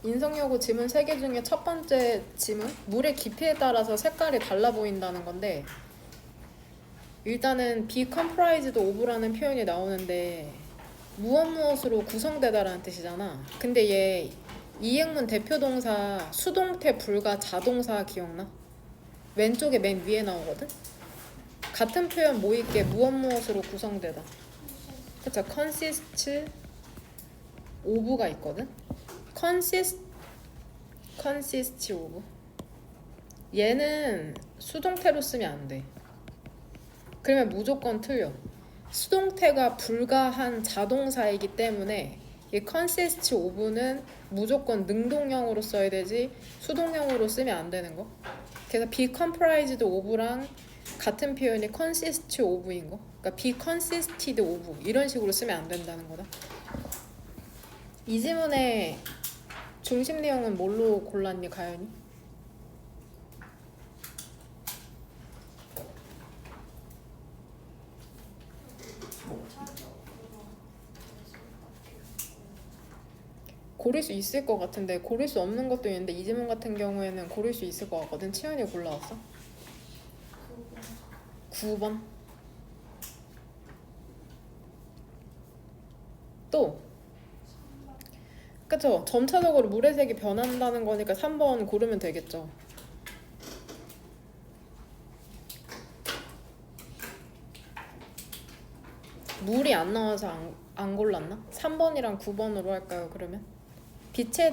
인성여고 지문 3개 중에 첫 번째 지문, 물의 깊이에 따라서 색깔이 달라 보인다는 건데, 일단은 be comprised of라는 표현이 나오는데 무엇으로 구성되다라는 뜻이잖아. 근데 얘 이행문 대표동사 수동태 불가 자동사 기억나? 왼쪽에 맨 위에 나오거든? 같은 표현 모이게 무엇으로 구성되다. 그쵸? consist of가 있거든? consist of. 얘는 수동태로 쓰면 안 돼. 그러면 무조건 틀려. 수동태가 불가한 자동사이기 때문에 이 consist of는 무조건 능동형으로 써야 되지 수동형으로 쓰면 안 되는 거. 그래서 be comprised of랑 같은 표현이 consist of인 거. 그러니까 be consisted of 이런 식으로 쓰면 안 된다는 거다. 이 지문의 중심 내용은 뭘로 골랐니, 가연이? 고를 수 있을 것 같은데 고를 수 없는 것도 있는데 이 지문 같은 경우에는 고를 수 있을 것 같거든. 치현이 골라왔어? 9번. 또 그쵸? 점차적으로 물의 색이 변한다는 거니까 3번 고르면 되겠죠. 물이 안 나와서 안 골랐나? 3번이랑 9번으로 할까요, 그러면? 빛이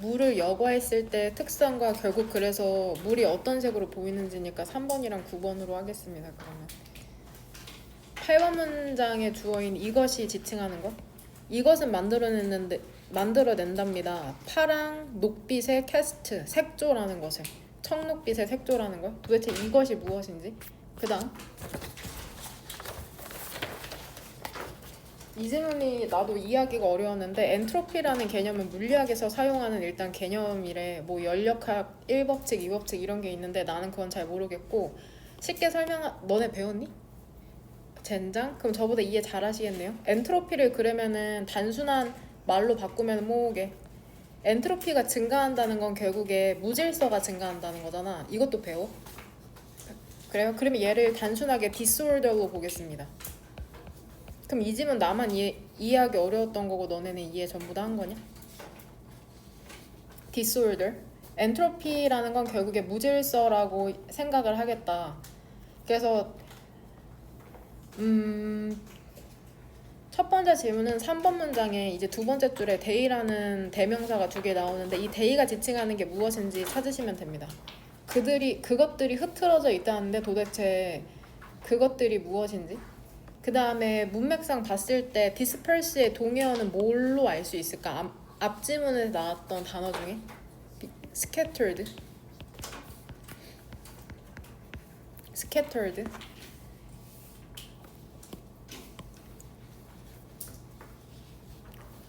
물을 여과했을 때 특성과 결국 그래서 물이 어떤 색으로 보이는지니까 3번이랑 9번으로 하겠습니다, 그러면. 8번 문장에 주어인 이것이 지칭하는 것? 이것은 만들어낸답니다. 파랑 녹빛의 캐스트, 색조라는 것을. 청록빛의 색조라는 걸. 도대체 이것이 무엇인지. 그 다음 이 질문이 나도 이해하기가 어려웠는데 엔트로피라는 개념은 물리학에서 사용하는 일단 개념이래. 뭐 연력학 1법칙, 2법칙 이런 게 있는데 나는 그건 잘 모르겠고 쉽게 너네 배웠니? 젠장? 그럼 저보다 이해 잘 하시겠네요. 엔트로피를 그러면은 단순한 말로 바꾸면 뭐게? 엔트로피가 증가한다는 건 결국에 무질서가 증가한다는 거잖아. 이것도 배워? 그래요? 그러면 얘를 단순하게 디스오더로 보겠습니다. 그럼 이 질문 나만 이해하기 어려웠던 거고 너네는 이해 전부 다 한 거냐? disorder. 엔트로피라는 건 결국에 무질서라고 생각을 하겠다. 그래서 첫 번째 질문은 3번 문장에 이제 두 번째 줄에 they라는 대명사가 2개 나오는데 이 they가 지칭하는 게 무엇인지 찾으시면 됩니다. 그것들이 흐트러져 있다는데 도대체 그것들이 무엇인지? 그 다음에 문맥상 봤을 때 disperse의 동의어는 뭘로 알 수 있을까? 앞 지문에 나왔던 단어 중에 scattered.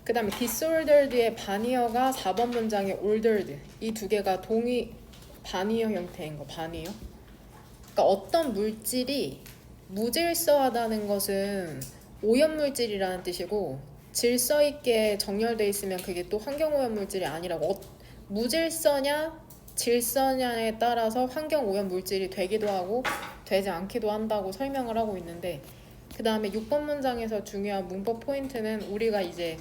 그 다음에 disordered의 반의어가 4번 문장의 ordered. 이 2개가 반의어 형태인 거, 반의어. 그러니까 어떤 물질이 무질서하다는 것은 오염물질이라는 뜻이고 질서 있게 정렬돼 있으면 그게 또 환경오염물질이 아니라고. 무질서냐 질서냐에 따라서 환경오염물질이 되기도 하고 되지 않기도 한다고 설명을 하고 있는데, 그 다음에 6번 문장에서 중요한 문법 포인트는 우리가 이제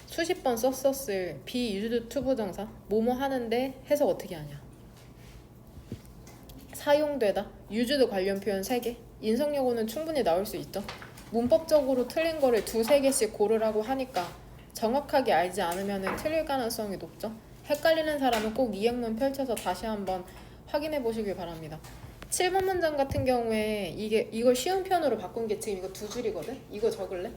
수십 번 썼었을 be used to 부정사 뭐뭐 하는데 해석 어떻게 하냐. 사용되다, used 관련 표현 3개. 인성여고는 충분히 나올 수 있죠. 문법적으로 틀린 거를 2-3개씩 고르라고 하니까 정확하게 알지 않으면 틀릴 가능성이 높죠. 헷갈리는 사람은 꼭 이행문 펼쳐서 다시 한번 확인해 보시길 바랍니다. 7번 문장 같은 경우에 이걸 쉬운 편으로 바꾼 게 지금 이거 2줄이거든? 이거 적을래?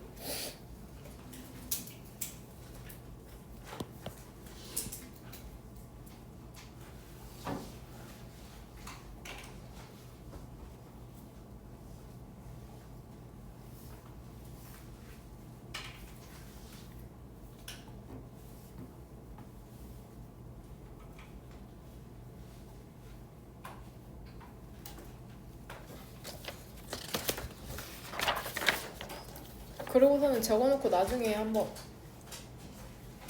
그러고서는 적어놓고 나중에 한번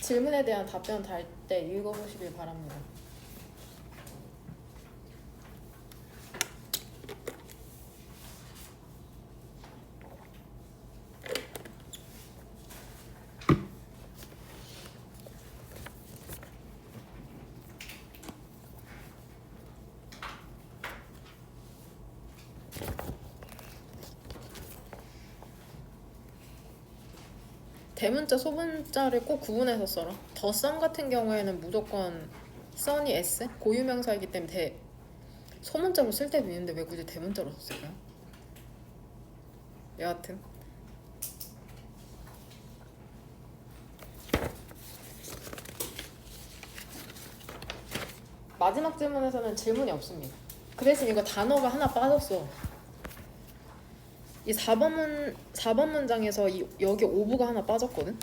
질문에 대한 답변 달 때 읽어보시길 바랍니다. 대문자, 소문자를 꼭 구분해서 써라. 더 선 같은 경우에는 무조건 선이 S 고유명사이기 때문에 소문자로 쓸 때도 있는데 왜 굳이 대문자로 썼을까요? 여하튼 마지막 질문에서는 질문이 없습니다. 그 대신 이거 단어가 하나 빠졌어. 이 4번 문장에서 여기 오브가 하나 빠졌거든?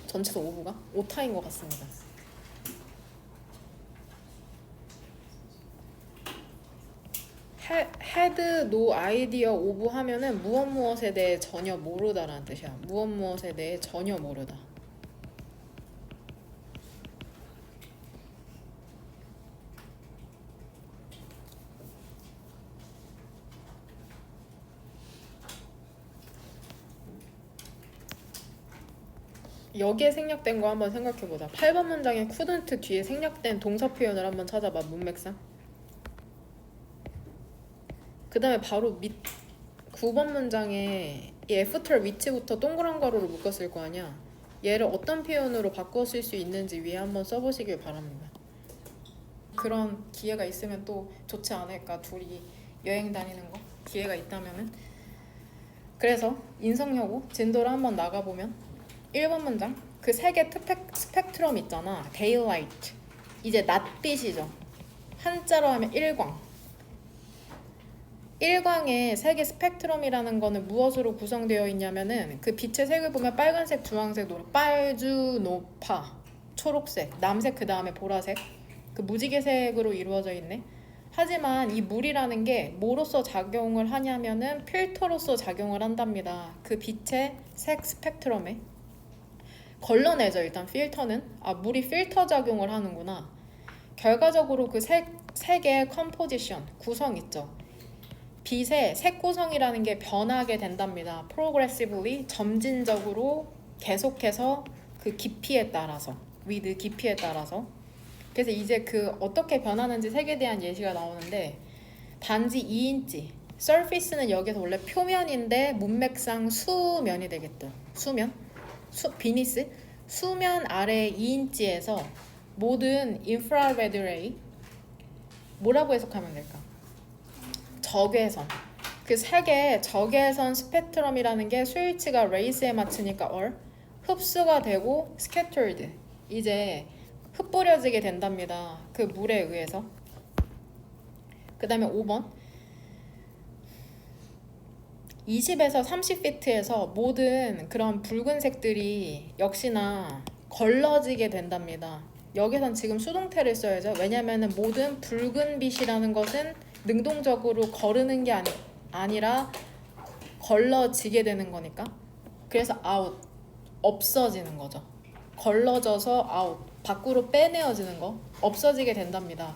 전체도 오브가? 오타인 것 같습니다. had no idea of 하면은 무엇에 대해 전혀 모르다라는 뜻이야. 무엇에 대해 전혀 모르다. 여기에 생략된 거 한번 생각해보자. 8번 문장에 couldn't 뒤에 생략된 동사 표현을 한번 찾아봐. 문맥상. 그 다음에 바로 밑 9번 문장에 이 after which부터 동그란 가로로 묶었을 거 아니야. 얘를 어떤 표현으로 바꿔 쓸 수 있는지 위에 한번 써보시길 바랍니다. 그런 기회가 있으면 또 좋지 않을까. 둘이 여행 다니는 거 기회가 있다면은. 그래서 인성여고 진도를 한번 나가보면 1번 문장 그 세 개 스펙트럼 있잖아. daylight 이제 낮빛이죠. 한자로 하면 일광. 일광의 색의 스펙트럼이라는 거는 무엇으로 구성되어 있냐면은 그 빛의 색을 보면 빨간색, 주황색, 노란, 빨주, 노파, 초록색, 남색, 그 다음에 보라색 그 무지개색으로 이루어져 있네. 하지만 이 물이라는 게 뭐로서 작용을 하냐면은 필터로서 작용을 한답니다. 그 빛의 색 스펙트럼에 걸러내죠. 일단 필터는 물이 필터 작용을 하는구나. 결과적으로 그 색의 컴포지션 구성 있죠. 빛의 색 구성이라는 게 변하게 된답니다. progressively 점진적으로 계속해서 그 깊이에 따라서 with 깊이에 따라서. 그래서 이제 그 어떻게 변하는지 색에 대한 예시가 나오는데 단지 2인치 surface는 여기서 원래 표면인데 문맥상 수면이 되겠죠. 수면 비니스 수면 아래 2인치에서 모든 infrared ray 뭐라고 해석하면 될까? 적외선 그 색의 적외선 스펙트럼이라는 게 수일치가 레이스에 맞추니까 흡수가 되고 scattered 이제 흩뿌려지게 된답니다. 그 물에 의해서. 그 다음에 5번 20에서 30피트에서 모든 그런 붉은색들이 역시나 걸러지게 된답니다. 여기선 지금 수동태를 써야죠. 왜냐면은 모든 붉은 빛이라는 것은 능동적으로 거르는 게 아니라 걸러지게 되는 거니까. 그래서 out 없어지는 거죠. 걸러져서 out 밖으로 빼내어지는 거 없어지게 된답니다.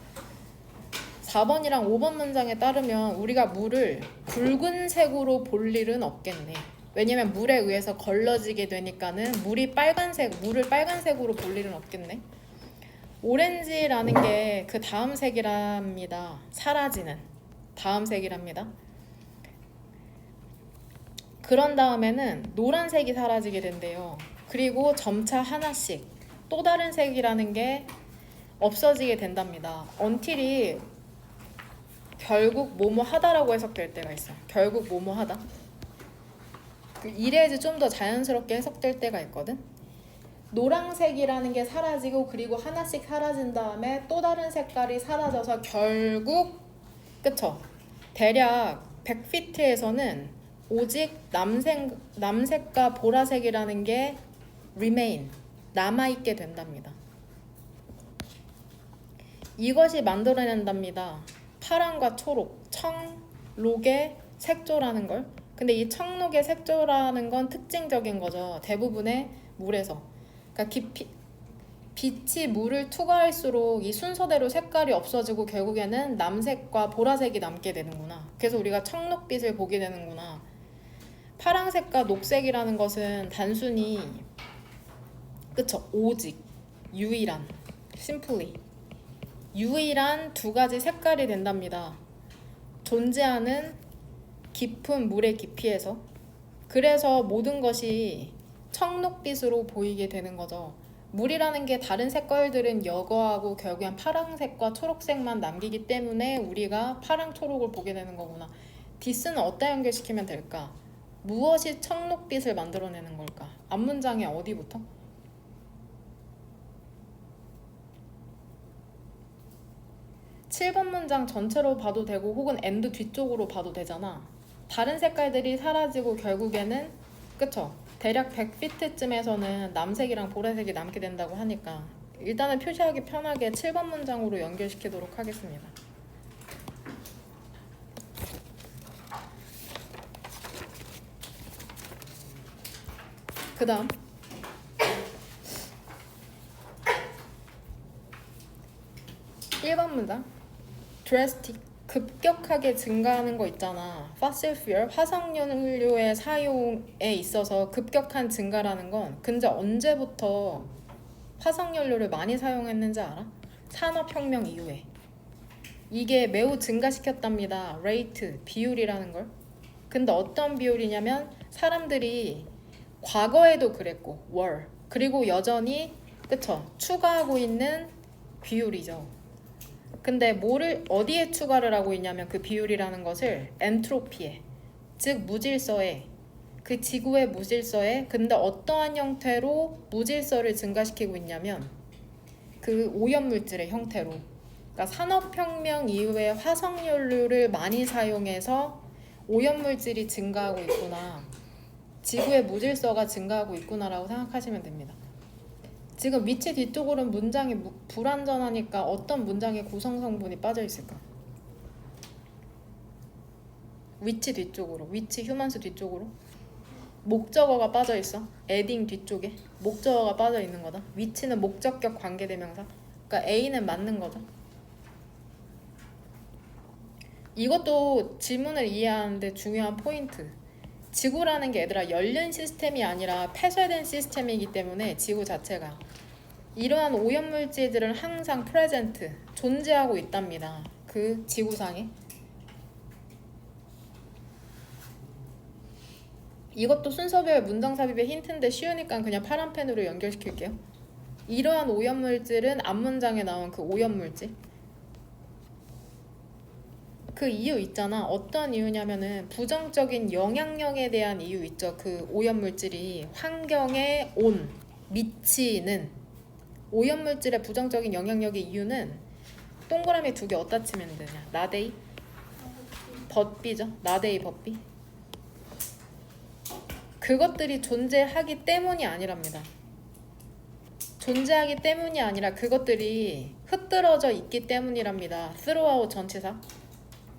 4번이랑 5번 문장에 따르면 우리가 물을 붉은색으로 볼 일은 없겠네. 왜냐면 물에 의해서 걸러지게 되니까는 물을 빨간색으로 볼 일은 없겠네. 오렌지라는 게 그 다음 색이랍니다. 사라지는 다음 색이랍니다. 그런 다음에는 노란색이 사라지게 된대요. 그리고 점차 하나씩 또 다른 색이라는 게 없어지게 된답니다. until이 결국 뭐뭐 하다라고 해석될 때가 있어요. 결국 뭐뭐 하다. 이래야지 좀 더 자연스럽게 해석될 때가 있거든. 노란색이라는 게 사라지고 그리고 하나씩 사라진 다음에 또 다른 색깔이 사라져서 결국 그쵸? 대략 100피트에서는 오직 남색과 보라색이라는 게 remain 남아있게 된답니다. 이것이 만들어낸답니다. 파란과 초록, 청록의 색조라는 걸. 근데 이 청록의 색조라는 건 특징적인 거죠. 대부분의 물에서. 그러니까 빛이 물을 투과할수록 이 순서대로 색깔이 없어지고 결국에는 남색과 보라색이 남게 되는구나. 그래서 우리가 청록빛을 보게 되는구나. 파랑색과 녹색이라는 것은 단순히 그쵸, 오직 유일한 simply 유일한 두 가지 색깔이 된답니다. 존재하는 깊은 물의 깊이에서. 그래서 모든 것이 청록빛으로 보이게 되는 거죠. 물이라는 게 다른 색깔들은 여과하고 결국엔 파란색과 초록색만 남기기 때문에 우리가 파랑 초록을 보게 되는 거구나. 디스는 어디다 연결시키면 될까? 무엇이 청록빛을 만들어내는 걸까? 앞문장의 어디부터? (7번) 문장 전체로 봐도 되고 혹은 엔드 뒤쪽으로 봐도 되잖아. 다른 색깔들이 사라지고 결국에는 그쵸? 대략 100피트쯤에서는 남색이랑 보라색이 남게 된다고 하니까 일단은 표시하기 편하게 7번 문장으로 연결시키도록 하겠습니다. 그 다음 1번 문장 drastic 급격하게 증가하는 거 있잖아. fossil fuel 화석연료의 사용에 있어서 급격한 증가라는 건 근데 언제부터 화석연료를 많이 사용했는지 알아? 산업혁명 이후에. 이게 매우 증가시켰답니다. rate 비율이라는 걸. 근데 어떤 비율이냐면 사람들이 과거에도 그랬고 were 그리고 여전히 그쵸 추가하고 있는 비율이죠. 근데 뭐를 어디에 추가를 하고 있냐면 그 비율이라는 것을 엔트로피에, 즉 무질서에, 그 지구의 무질서에. 근데 어떠한 형태로 무질서를 증가시키고 있냐면 그 오염물질의 형태로. 그러니까 산업혁명 이후에 화석연료를 많이 사용해서 오염물질이 증가하고 있구나, 지구의 무질서가 증가하고 있구나라고 생각하시면 됩니다. 지금 위치 뒤쪽으로는 문장이 불완전하니까 어떤 문장의 구성 성분이 빠져 있을까? 위치 뒤쪽으로, 위치 휴먼스 뒤쪽으로 목적어가 빠져 있어. adding 뒤쪽에 목적어가 빠져 있는 거다. 위치는 목적격 관계대명사. 그러니까 A는 맞는 거죠. 이것도 지문을 이해하는데 중요한 포인트. 지구라는 게 얘들아 열린 시스템이 아니라 폐쇄된 시스템이기 때문에 지구 자체가 이러한 오염물질들은 항상 프레젠트 존재하고 있답니다. 그 지구상에. 이것도 순서별 문장 삽입의 힌트인데 쉬우니까 그냥 파란 펜으로 연결시킬게요. 이러한 오염물질은 앞문장에 나온 그 오염물질. 그 이유 있잖아. 어떤 이유냐면은 부정적인 영향력에 대한 이유 있죠. 그 오염물질이 환경에 미치는 오염물질의 부정적인 영향력의 이유는 동그라미 2개 어디다 치면 되냐. 나데이 벗비죠. 나데이 벗비. 그것들이 존재하기 때문이 아니랍니다. 존재하기 때문이 아니라 그것들이 흩어져 있기 때문이랍니다. throughout 전치사.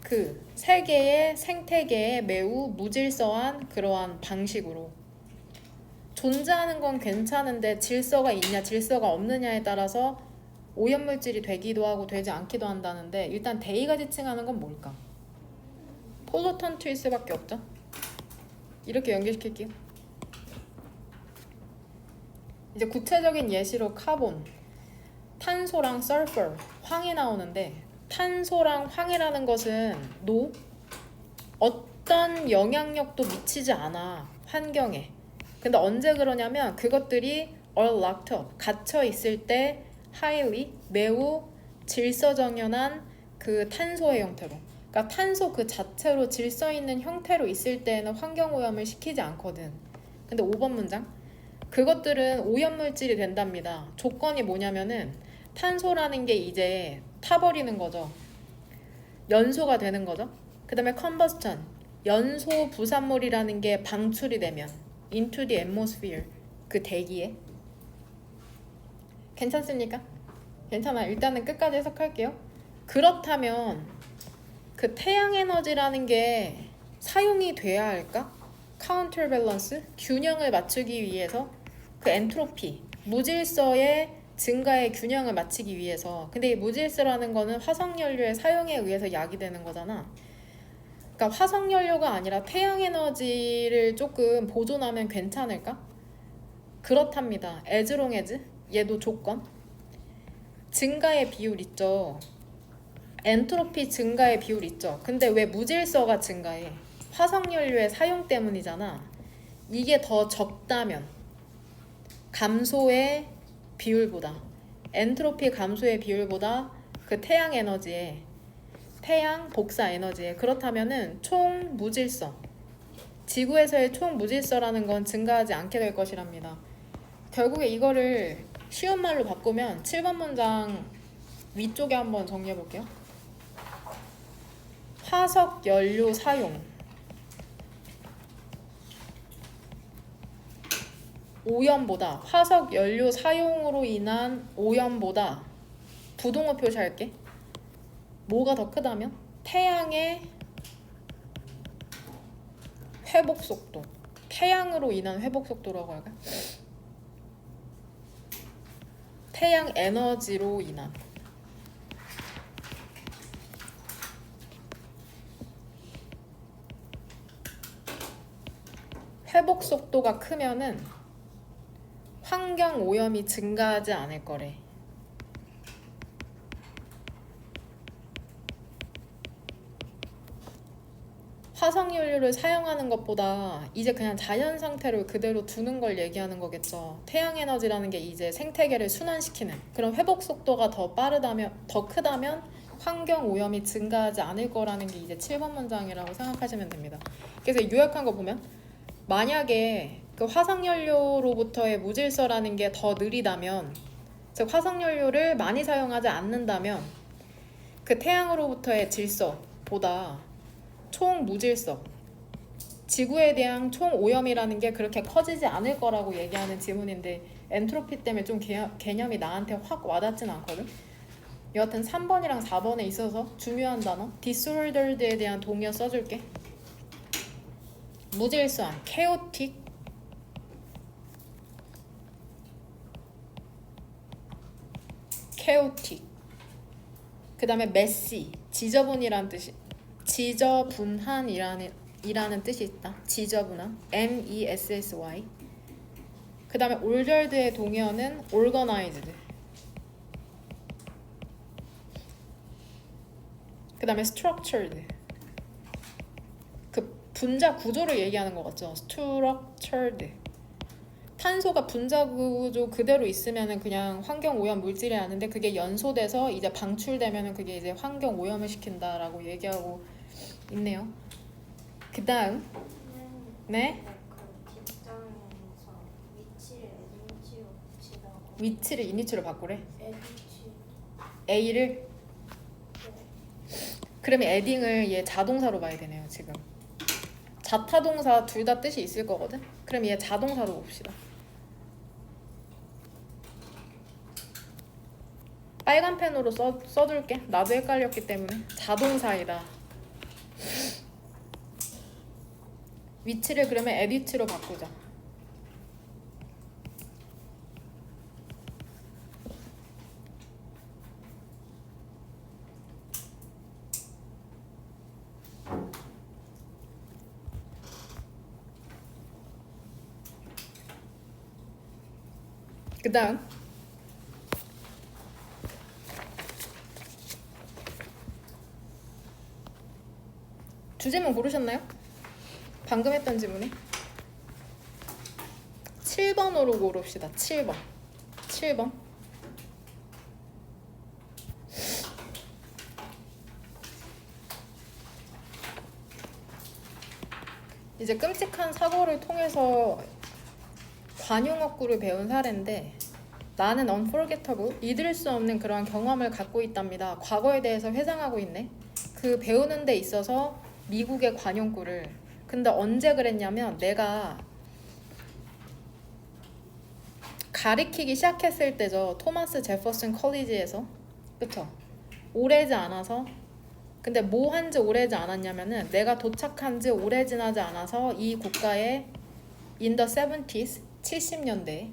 그 세계의 생태계에 매우 무질서한 그러한 방식으로. 존재하는 건 괜찮은데 질서가 있냐 질서가 없느냐에 따라서 오염물질이 되기도 하고 되지 않기도 한다는데 일단 데이가 지칭하는 건 뭘까? 폴루턴트일 수밖에 없죠. 이렇게 연결시킬게요. 이제 구체적인 예시로 카본, 탄소랑 설퍼, 황이 나오는데 탄소랑 황이라는 것은 어떤 영향력도 미치지 않아 환경에. 근데 언제 그러냐면 그것들이 all locked up 갇혀 있을 때 highly 매우 질서정연한 그 탄소의 형태로. 그러니까 탄소 그 자체로 질서 있는 형태로 있을 때에는 환경 오염을 시키지 않거든. 근데 5번 문장 그것들은 오염물질이 된답니다. 조건이 뭐냐면은 탄소라는 게 이제 타버리는 거죠. 연소가 되는 거죠. 그 다음에 combustion 연소 부산물이라는 게 방출이 되면 into the atmosphere 그 대기에. 괜찮습니까? 괜찮아요. 일단은 끝까지 해석할게요. 그렇다면 그 태양에너지라는 게 사용이 돼야 할까? counterbalance 균형을 맞추기 위해서 그 엔트로피 무질서의 증가의 균형을 맞추기 위해서. 근데 이 무질서라는 거는 화석연료의 사용에 의해서 야기되는 거잖아. 그러니까 화석연료가 아니라 태양에너지를 조금 보존하면 괜찮을까? 그렇답니다. as long as 얘도 조건. 증가의 비율 있죠. 엔트로피 증가의 비율 있죠. 근데 왜 무질서가 증가해? 화석연료의 사용 때문이잖아. 이게 더 적다면 감소의 비율보다, 엔트로피 감소의 비율보다 그 태양 에너지에, 태양 복사 에너지에, 그렇다면은 총 무질서, 지구에서의 총 무질서라는 건 증가하지 않게 될 것이랍니다. 결국에 이거를 쉬운 말로 바꾸면 7번 문장 위쪽에 한번 정리해 볼게요. 화석 연료 사용, 오염보다, 화석 연료 사용으로 인한 오염보다, 부동호 표시할게. 뭐가 더 크다면? 태양의 회복 속도, 태양으로 인한 회복 속도라고 할까? 태양 에너지로 인한. 회복 속도가 크면은 환경 오염이 증가하지 않을 거래. 화석연료를 사용하는 것보다 이제 그냥 자연 상태를 그대로 두는 걸 얘기하는 거겠죠. 태양 에너지라는 게 이제 생태계를 순환시키는 그런 회복 속도가 더 빠르다면, 더 크다면 환경 오염이 증가하지 않을 거라는 게 이제 7번 문장이라고 생각하시면 됩니다. 그래서 요약한 거 보면 만약에 그 화석연료로부터의 무질서라는 게 더 느리다면, 즉 화석연료를 많이 사용하지 않는다면 그 태양으로부터의 질서보다 총 무질서, 지구에 대한 총 오염이라는 게 그렇게 커지지 않을 거라고 얘기하는 지문인데 엔트로피 때문에 좀 개념이 나한테 확 와닿진 않거든. 여하튼 3번이랑 4번에 있어서 중요한 단어 disordered에 대한 동의어 써줄게. 무질서한, chaotic, 그 다음에 messy, 지저분이란 뜻이, 지저분한이라는 뜻이 있다. 지저분한, messy. 그 다음에 ordered의 동의어는 organized. 그 다음에 structured, 그 분자 구조를 얘기하는 것 같죠. structured. 탄소가 분자 구조 그대로 있으면은 그냥 환경 오염 물질이 아닌데 그게 연소돼서 이제 방출되면은 그게 이제 환경 오염을 시킨다라고 얘기하고 있네요. 그 다음 네? 그 뒷장에서 위치를 이니치로 바꾸래. 에디치. A를? 그러면 에딩을 얘 자동사로 봐야 되네요. 지금 자타동사 둘 다 뜻이 있을 거거든. 그럼 얘 자동사로 봅시다. 빨간 펜으로 써둘게. 나도 헷갈렸기 때문에. 자동사이다. 위치를 그러면 에디치로 바꾸자. 그 다음 주제문 고르셨나요? 방금 했던 지문에 7번으로 고릅시다. 7번. 이제 끔찍한 사고를 통해서 관용어구를 배운 사례인데, 나는 unforgettable, 잊을 수 없는 그러한 경험을 갖고 있답니다. 과거에 대해서 회상하고 있네. 그 배우는 데 있어서 미국의 관용구를, 근데 언제 그랬냐면 내가 가리키기 시작했을 때죠. 토마스 제퍼슨 컬리지에서. 그쵸? 오래지 않아서. 근데 뭐 한지 오래지 않았냐면은 내가 도착한 지 오래 지나지 않아서 이 국가에 in the 70s, 70년대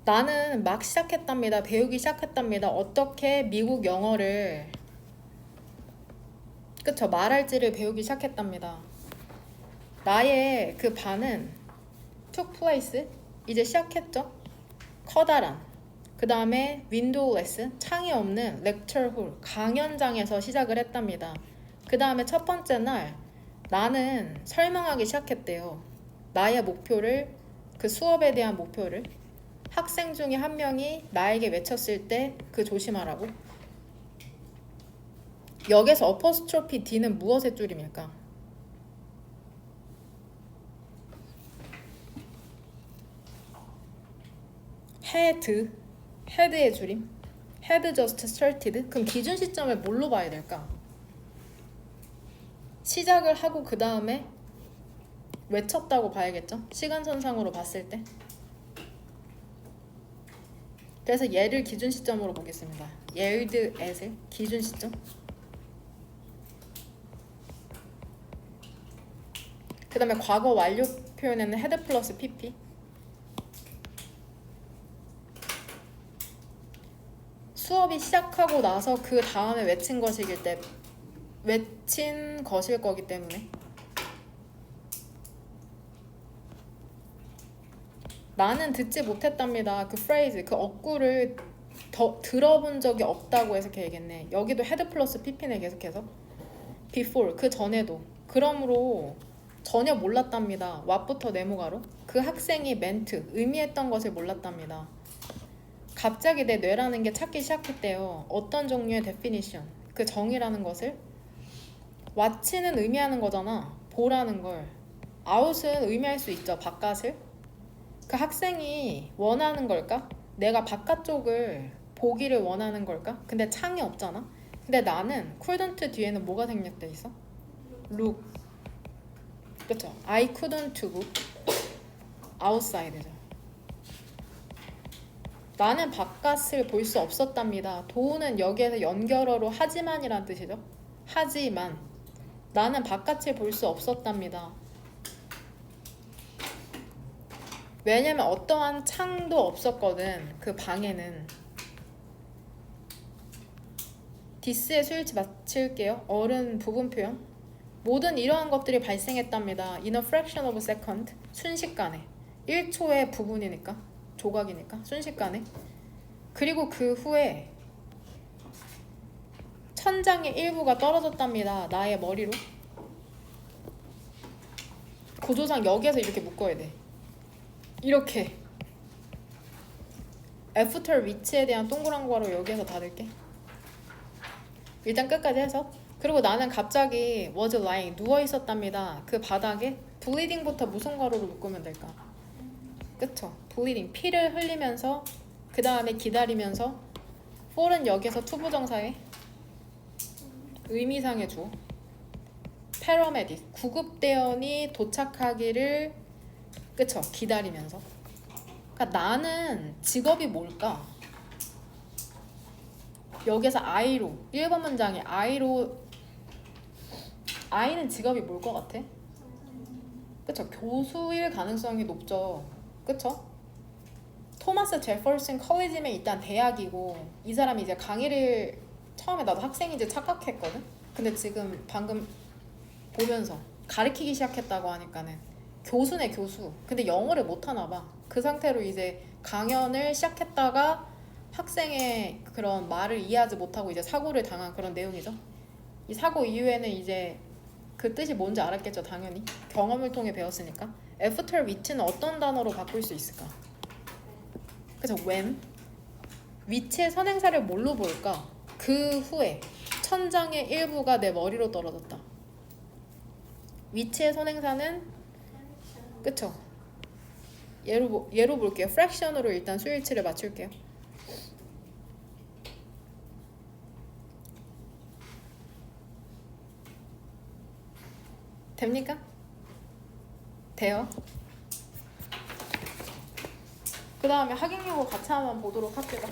나는 막 시작했답니다. 배우기 시작했답니다. 어떻게 미국 영어를 그쵸 말할지를 배우기 시작했답니다. 나의 그 반은 took place 이제 시작했죠. 커다란 그 다음에 windowless 창이 없는 lecture hall 강연장에서 시작을 했답니다. 그 다음에 첫 번째 날 나는 설명하기 시작했대요. 나의 목표를 그 수업에 대한 목표를 학생 중에 한 명이 나에게 외쳤을 때 그 조심하라고. 여기서 어퍼스트로피 D는 무엇의 줄임일까? 헤드의 줄임. had just started. 그럼 기준 시점을 뭘로 봐야 될까? 시작을 하고 그 다음에 외쳤다고 봐야겠죠? 시간선상으로 봤을 때. 그래서 얘를 기준 시점으로 보겠습니다. yelled at을 기준 시점. 그 다음에 과거 완료 표현에는 had 플러스 pp. 수업이 시작하고 나서 그 다음에 외친 것이길 때 외친 것일 거기 때문에 나는 듣지 못했답니다. 그 phrase, 그 어구를 더 들어본 적이 없다고 해석해야겠네. 여기도 had 플러스 pp네 계속해서. before, 그 전에도. 그러므로 전혀 몰랐답니다. what부터 네모가로. 그 학생이 meant, 의미했던 것을 몰랐답니다. 갑자기 내 뇌라는 게 찾기 시작했대요. 어떤 종류의 definition, 그 정의라는 것을. watch는 의미하는 거잖아. 보라는 걸. out은 의미할 수 있죠. 바깥을. 그 학생이 원하는 걸까? 내가 바깥쪽을 보기를 원하는 걸까? 근데 창이 없잖아. 근데 나는 couldn't 뒤에는 뭐가 생략돼 있어? look. 그쵸? I couldn't look outside죠. 나는 바깥을 볼 수 없었답니다. 도는 여기에서 연결어로 하지만이란 뜻이죠. 하지만 나는 바깥을 볼 수 없었답니다. 왜냐면 어떠한 창도 없었거든. 그 방에는. 디스의 수일치 마칠게요. 어른 부분 표현. 모든 이러한 것들이 발생했답니다. In a fraction of a second. 순식간에. 1초의 부분이니까. 조각이니까. 순식간에. 그리고 그 후에 천장의 일부가 떨어졌답니다. 나의 머리로. 구조상 여기에서 이렇게 묶어야 돼. 이렇게. after which에 대한 동그란 거로 여기에서 닫을게. 일단 끝까지 해서. 그리고 나는 갑자기 was lying, 누워 있었답니다. 그 바닥에. bleeding부터 무슨 괄호로 묶으면 될까? 그쵸? bleeding, 피를 흘리면서 그 다음에 기다리면서. for은 여기에서 투부정사에 의미상의 주어. paramedic, 구급대원이 도착하기를 그쵸? 기다리면서. 그러니까 나는 직업이 뭘까? 여기서 I로 1번 문장에 I로 I는 직업이 뭘 것 같아? 그쵸? 교수일 가능성이 높죠. 그쵸? 토마스 제퍼슨 컬리지에 일단 대학이고 이 사람이 이제 강의를 처음에 나도 학생인지 착각했거든? 근데 지금 방금 보면서 가르치기 시작했다고 하니까는 교수네 교수. 근데 영어를 못하나 봐. 그 상태로 이제 강연을 시작했다가 학생의 그런 말을 이해하지 못하고 이제 사고를 당한 그런 내용이죠. 이 사고 이후에는 이제 그 뜻이 뭔지 알았겠죠. 당연히 경험을 통해 배웠으니까. after which는 어떤 단어로 바꿀 수 있을까? 그래서 when which의 선행사를 뭘로 볼까? 그 후에 천장의 일부가 내 머리로 떨어졌다. which의 선행사는 그쵸? 예로 볼게요. fraction으로 일단 수일치를 맞출게요. 됩니까? 돼요. 그 다음에 학행영어 같이 한번 보도록 합시다.